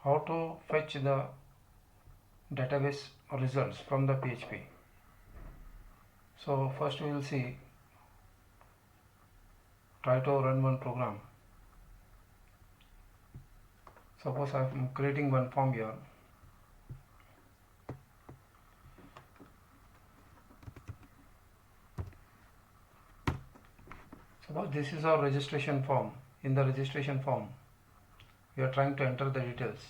how to fetch the database results from the PHP. So first we will see, try to run one program. Suppose I am creating one form here. Suppose this is our registration form. In the registration form we are trying to enter the details.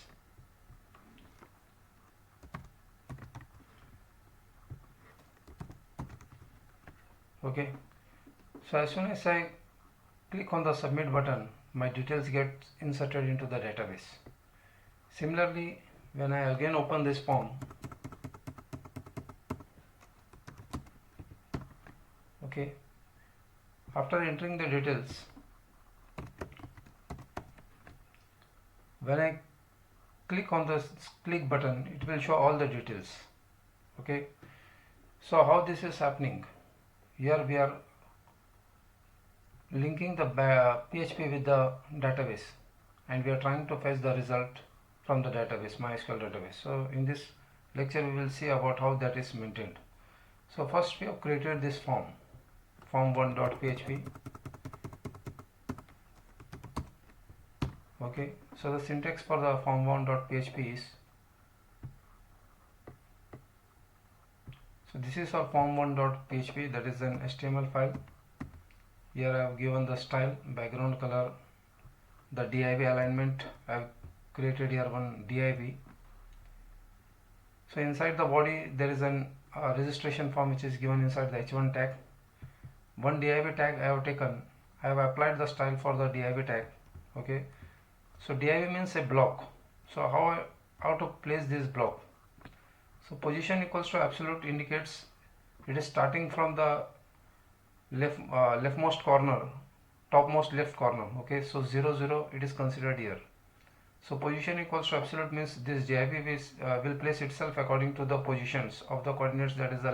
Okay, so as soon as I click on the submit button, my details get inserted into the database. Similarly, when I again open this form, okay, after entering the details, when I click on the click button, it will show all the details. Okay, so how this is happening? Here we are linking the PHP with the database, and we are trying to fetch the result from the database, MySQL database. So in this lecture we will see about how that is maintained. So first we have created this form, form1.php. Okay, so the syntax for the form1.php is, so this is our form1.php, that is an HTML file. Here I have given the style, background color, the div alignment. I have created here one div. So inside the body there is an registration form which is given inside the h1 tag. One div tag I have taken. I have applied the style for the div tag. Okay, so div means a block. So how to place this block? So position equals to absolute indicates it is starting from the leftmost corner, topmost left corner. Okay, so 0 0 it is considered here. So position equals to absolute means this div will place itself according to the positions of the coordinates, that is the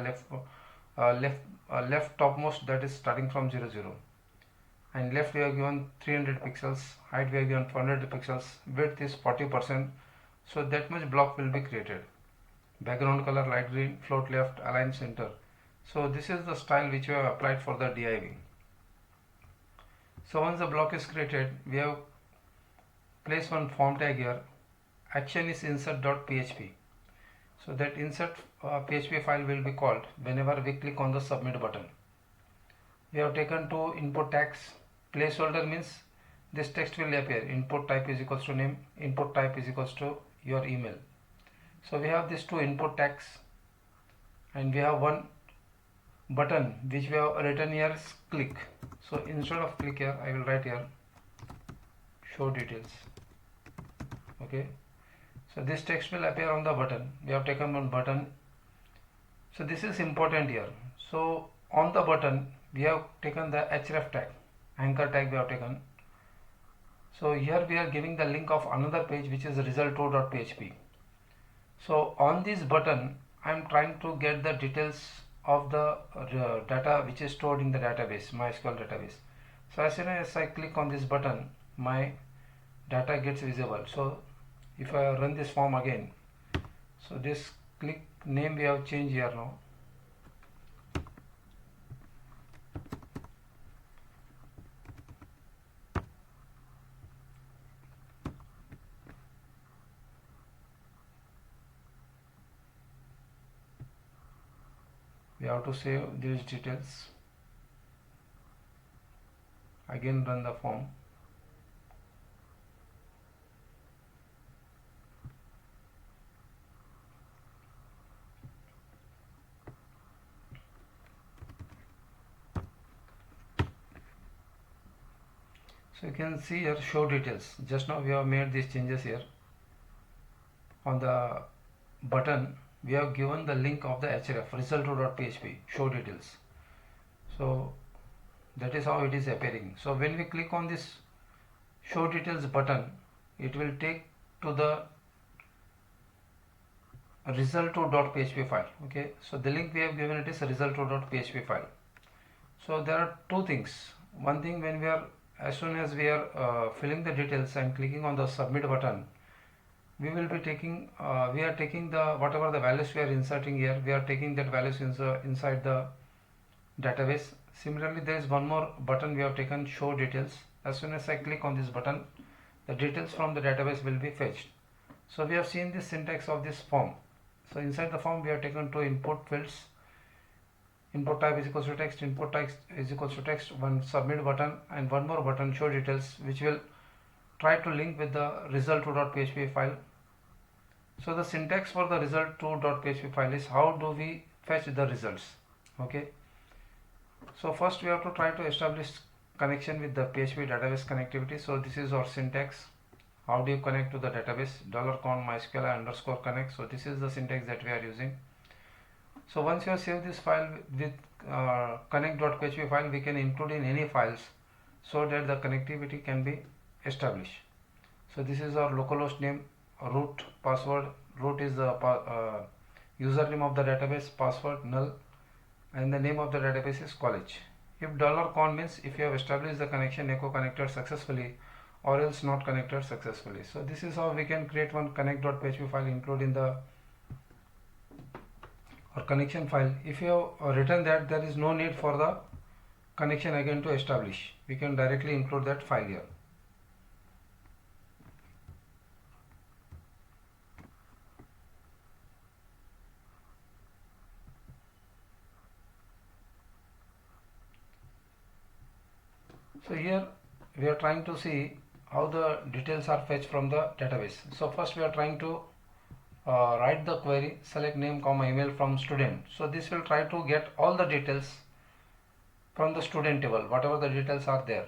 left topmost, that is starting from 0 0, and left we have given 300 pixels, height we have given 400 pixels, width is 40%. So that much block will be created. Background color light green, float left, align center. So this is the style which we have applied for the div. So once the block is created, we have placed one form tag here. Action is insert.php. So that insert PHP file will be called whenever we click on the submit button. We have taken two input tags. Placeholder means this text will appear. Input type is equals to name, input type is equals to your email. So we have these two input tags, and we have one button which we have written here is click. So instead of click here, I will write here show details. Okay, so this text will appear on the button. We have taken one button. So this is important here. So on the button we have taken the href tag, anchor tag we have taken. So here we are giving the link of another page which is result2.php. So on this button I am trying to get the details of the data which is stored in the database, MySQL database. So as soon as I click on this button, my data gets visible. So if I run this form again, so this click name we have changed here now. We have to save these details. Again run the form. So you can see here show details. Just now we have made these changes here. On the button we have given the link of the href result2.php show details. So that is how it is appearing. So when we click on this show details button, it will take to the result2.php file. Okay, so the link we have given it is result2.php file. So there are two things. One thing, when we are, as soon as we are filling the details and clicking on the submit button, we will be taking we are taking the whatever the values we are inserting here, we are taking that values inside the database. Similarly, there is one more button we have taken, show details. As soon as I click on this button, the details from the database will be fetched. So we have seen the syntax of this form. So inside the form we have taken two input fields, input type is equals to text, input text is equals to text, one submit button and one more button, show details, which will try to link with the result2.php file. So the syntax for the result2.php file is how do we fetch the results. Okay, so first we have to try to establish connection with the PHP database connectivity. So this is our syntax. How do you connect to the database? $con mysql underscore connect. So this is the syntax that we are using. So once you have saved this file with connect.php file, we can include in any files so that the connectivity can be established. So this is our localhost name, root, password. Root is the username of the database, password null, and the name of the database is college. If $con means if you have established the connection, echo connected successfully, or else not connected successfully. So this is how we can create one connect.php file, include in the or connection file. If you have written that, there is no need for the connection again to establish. We can directly include that file here. So here we are trying to see how the details are fetched from the database. So first we are trying to write the query, select name, email from student. So this will try to get all the details from the student table, whatever the details are there.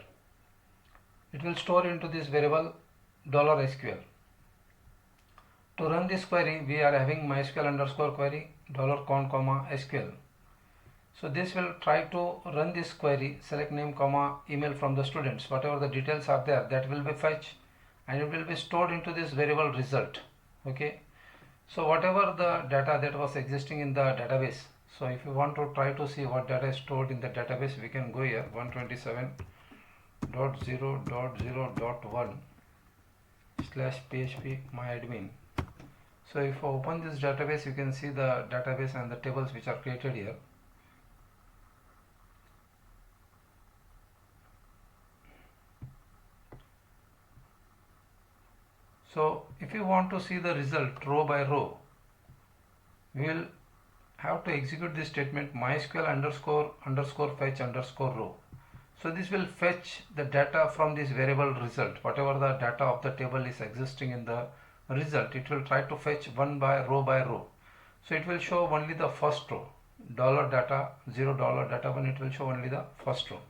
It will store into this variable $SQL. To run this query, we are having mysql underscore query $con, SQL. So this will try to run this query, select name, email from the students. Whatever the details are there, that will be fetched and it will be stored into this variable result. Okay. So whatever the data that was existing in the database. So if you want to try to see what data is stored in the database, we can go here 127.0.0.1/php myadmin. So if I open this database, you can see the database and the tables which are created here. So if you want to see the result row by row, we will have to execute this statement mysql underscore fetch underscore row. So this will fetch the data from this variable result. Whatever the data of the table is existing in the result, it will try to fetch one by row. So it will show only the first row, $data, $0 data one, it will show only the first row.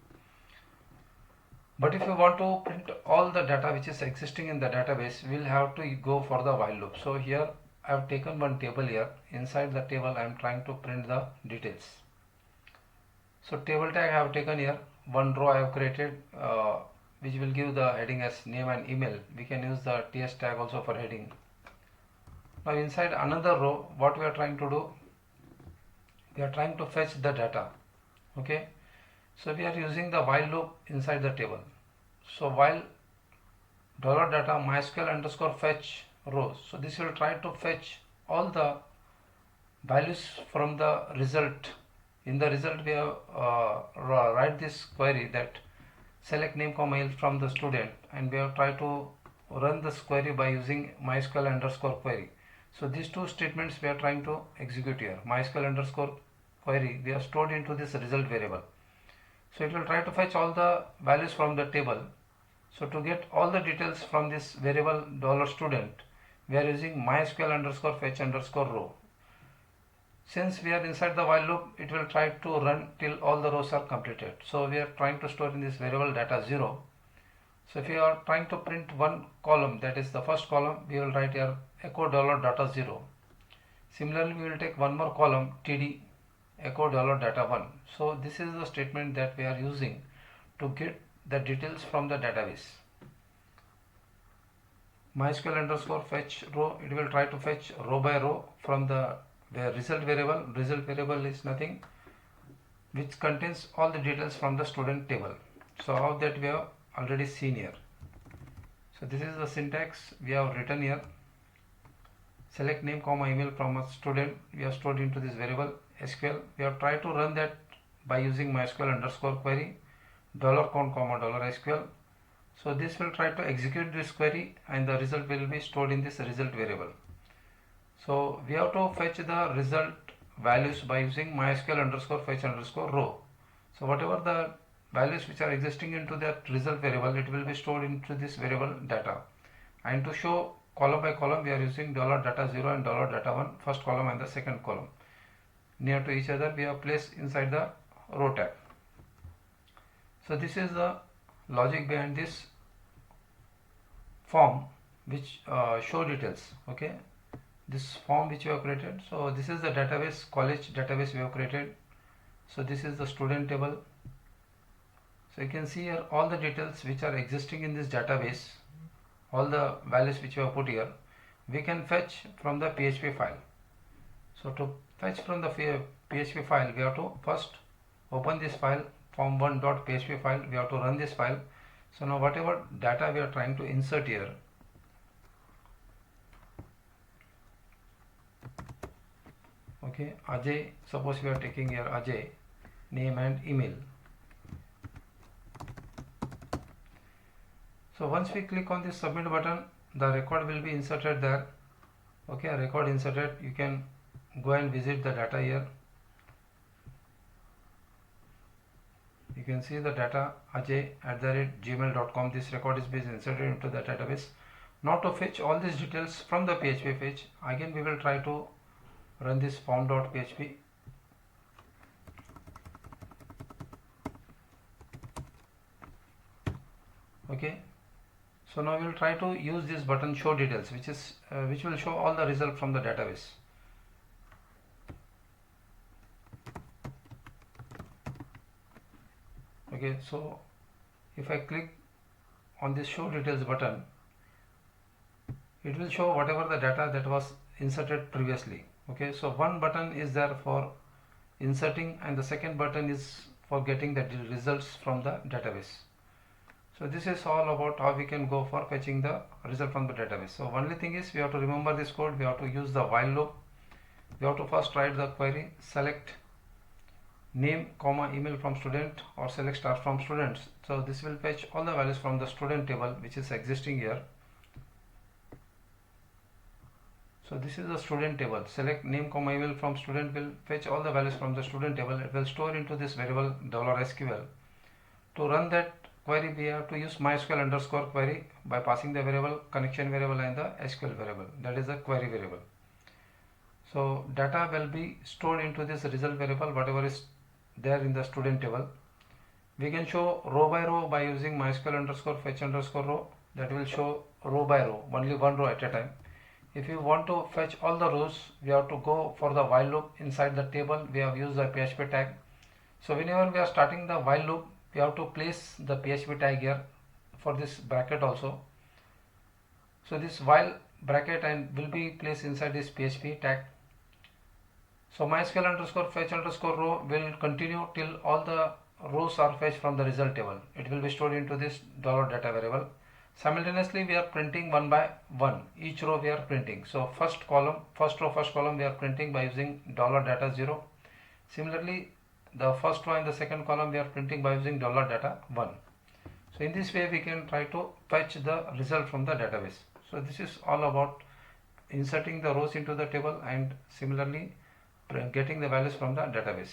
But if you want to print all the data which is existing in the database, we will have to go for the while loop. So here I have taken one table here. Inside the table I am trying to print the details. So table tag I have taken here. One row I have created which will give the heading as name and email. We can use the ts tag also for heading. Now inside another row, what we are trying to do, we are trying to fetch the data. Okay. So we are using the while loop inside the table. So while $data mysql underscore fetch rows. So this will try to fetch all the values from the result. In the result we have write this query that select name, email from the student, and we have tried to run this query by using mysql underscore query. So these two statements we are trying to execute here. mysql underscore query we have stored into this result variable. So it will try to fetch all the values from the table. So to get all the details from this variable $student, we are using mysql underscore fetch underscore row. Since we are inside the while loop, it will try to run till all the rows are completed. So we are trying to store in this variable data 0. So if you are trying to print one column, that is the first column, we will write here echo $data 0. Similarly, we will take one more column td echo $data 1. So this is the statement that we are using to get the details from the database. mysql underscore fetch row, it will try to fetch row by row from the result variable. Result variable is nothing which contains all the details from the student table. So how that we have already seen here. So this is the syntax we have written here. select name comma email from a student, we have stored into this variable SQL. We have tried to run that by using MySQL underscore query $count comma $SQL. So this will try to execute this query and the result will be stored in this result variable. So we have to fetch the result values by using MySQL underscore fetch underscore row. So whatever the values which are existing into that result variable, it will be stored into this variable data. And to show column by column, we are using $data0 and $data1, first column and the second column. Near to each other, we have placed inside the row tag. So this is the logic behind this form which show details. Okay, this form which we have created. So this is the database, college database we have created. So this is the student table. So you can see here all the details which are existing in this database, all the values which we have put here, we can fetch from the PHP file. So to fetch from the PHP file, we have to first open this file, form1.php file. We have to run this file. So now whatever data we are trying to insert here, okay, Ajay, suppose we are taking here Ajay, name and email. So once we click on this submit button, the record will be inserted there. Okay, record inserted. You can go and visit the data here. You can see the data ajay@gmail.com. This record is being inserted into the database. Now to fetch all these details from the PHP fetch, again we will try to run this form.php. Okay. So now we will try to use this button show details, which will show all the result from the database. Okay, so if I click on this show details button, it will show whatever the data that was inserted previously. Okay, so one button is there for inserting and the second button is for getting the results from the database. So this is all about how we can go for fetching the result from the database. So only thing is we have to remember this code. We have to use the while loop. We have to first write the query, select name comma email from student or select star from students. So this will fetch all the values from the student table which is existing here. So this is the student table. Select name comma email from student will fetch all the values from the student table. It will store into this variable $SQL. To run that query, we have to use MySQL underscore query by passing the variable, connection variable and the SQL variable, that is the query variable. So data will be stored into this result variable, whatever is there in the student table. We can show row by row by using MySQL underscore fetch underscore row. That will show row by row, only one row at a time. If you want to fetch all the rows, we have to go for the while loop. Inside the table, we have used the PHP tag. So whenever we are starting the while loop, we have to place the PHP tag here for this bracket also. So this while bracket and will be placed inside this PHP tag. So MySQL underscore fetch underscore row will continue till all the rows are fetched from the result table. It will be stored into this $data variable. Simultaneously we are printing one by one. Each row we are printing. So first row, first column we are printing by using $data0. Similarly, the first row and the second column we are printing by using $data1. So in this way we can try to fetch the result from the database. So this is all about inserting the rows into the table and similarly getting the values from the database.